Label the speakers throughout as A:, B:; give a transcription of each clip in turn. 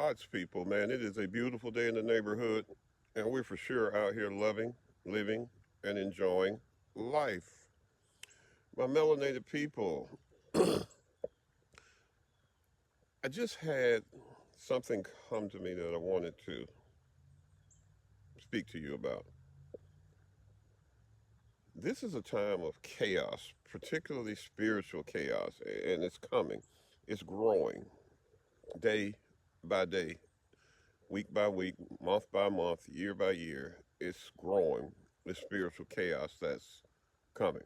A: God's people, man. It is a beautiful day in the neighborhood, and we're for sure out here loving, living, and enjoying life. My melanated people, I just had something come to me that I wanted to speak to you about. This is a time of chaos, particularly spiritual chaos, and it's coming. It's growing day by day, week by week, month by month, year by year. It's growing, the spiritual chaos that's coming.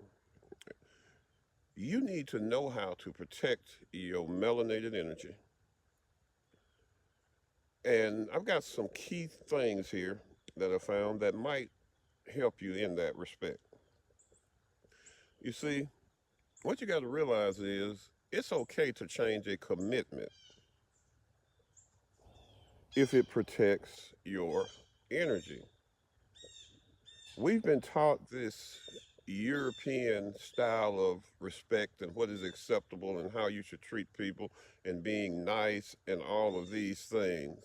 A: You need to know how to protect your melanated energy. And I've got some key things here that I found that might help you in that respect. You see, what you got to realize is it's okay to change a commitment if it protects your energy. We've been taught this European style of respect and what is acceptable and how you should treat people and being nice and all of these things.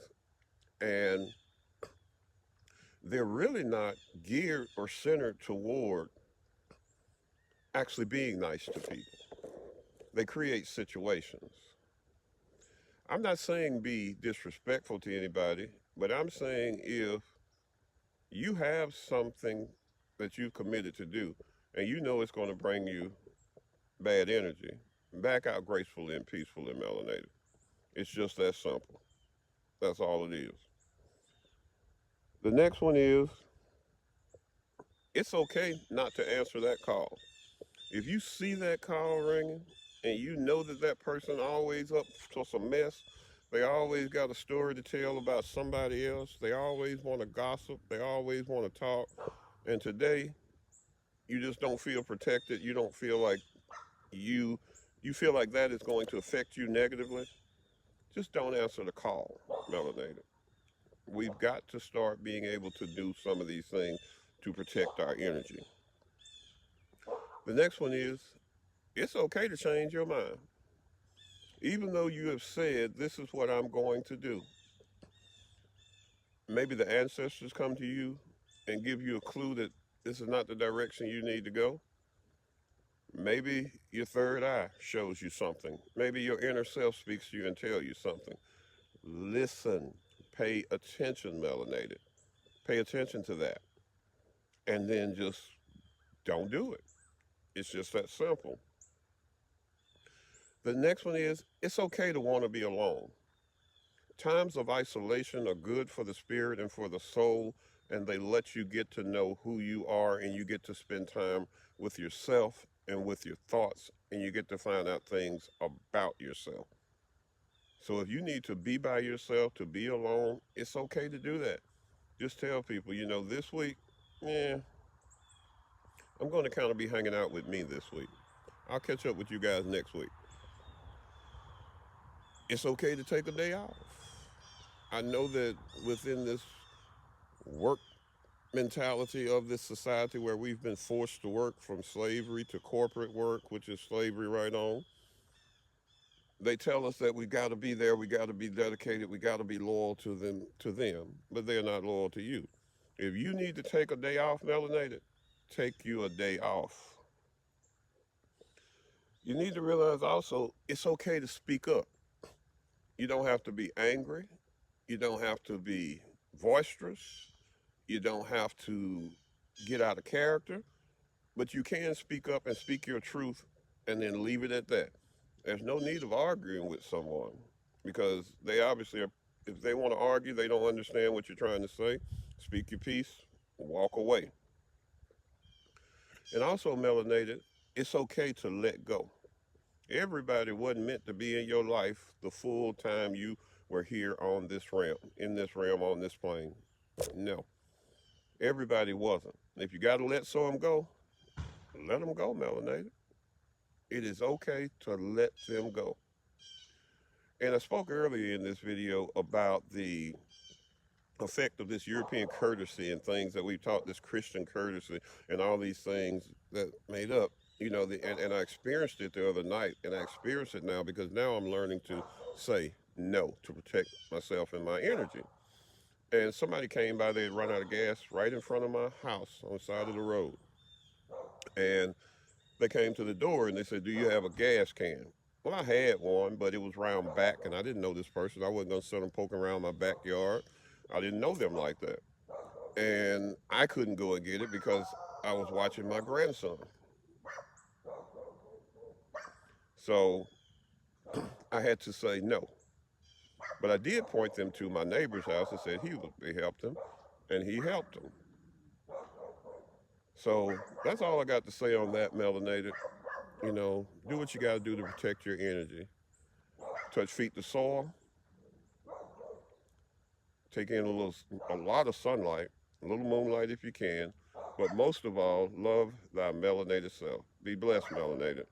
A: And they're really not geared or centered toward actually being nice to people. They create situations. I'm not saying be disrespectful to anybody, but I'm saying if you have something that you've committed to do and you know it's going to bring you bad energy, back out gracefully and peacefully, melanated. It's just that simple. That's all it is. The next one is it's okay not to answer that call. If you see that call ringing and you know that that person always up to some mess, they always got a story to tell about somebody else, they always want to gossip, they always want to talk, and today you just don't feel protected, you don't feel like you you feel like that is going to affect you negatively, just don't answer the call, melanated. We've got to start being able to do some of these things to protect our energy. The next one is it's okay to change your mind. Even though you have said, this is what I'm going to do, maybe the ancestors come to you and give you a clue that this is not the direction you need to go. Maybe your third eye shows you something. Maybe your inner self speaks to you and tell you something. Listen, pay attention, melanated. Pay attention to that. And then just don't do it. It's just that simple. The next one is it's okay to want to be alone. Times of isolation are good for the spirit and for the soul, and they let you get to know who you are, and you get to spend time with yourself and with your thoughts, and you get to find out things about yourself. So if you need to be by yourself, to be alone, it's okay to do that. Just tell people, this week, yeah, I'm going to kind of be hanging out with me this week. I'll catch up with you guys next week. It's okay to take a day off. I know that within this work mentality of this society where we've been forced to work from slavery to corporate work, which is slavery right on, they tell us that we got to be there, we got to be dedicated, we got to be loyal to them, but they're not loyal to you. If you need to take a day off, melanated, take you a day off. You need to realize also it's okay to speak up. You don't have to be angry. You don't have to be boisterous. You don't have to get out of character, but you can speak up and speak your truth and then leave it at that. There's no need of arguing with someone because they obviously are, if they want to argue, they don't understand what you're trying to say. Speak your piece, walk away. And also, melanated, it's okay to let go. Everybody wasn't meant to be in your life the full time you were here on this realm, in this realm, on this plane. No, everybody wasn't. If you got to let some go, let them go, melanated. It is okay to let them go. And I spoke earlier in this video about the effect of this European courtesy and things that we've taught, this Christian courtesy and all these things that made up, and I experienced it the other night and I experience it now because now I'm learning to say no to protect myself and my energy. And somebody came by, they had run out of gas right in front of my house on the side of the road. And they came to the door and they said, "Do you have a gas can?" Well, I had one, but it was round back, and I didn't know this person. I wasn't going to send them poking around my backyard. I didn't know them like that. And I couldn't go and get it because I was watching my grandson. So I had to say no. But I did point them to my neighbor's house and said he helped him, and he helped him. So that's all I got to say on that, Melanated. Do what you got to do to protect your energy. Touch feet to soil, take in a lot of sunlight, a little moonlight if you can, but most of all, love thy melanated self. Be blessed, melanated.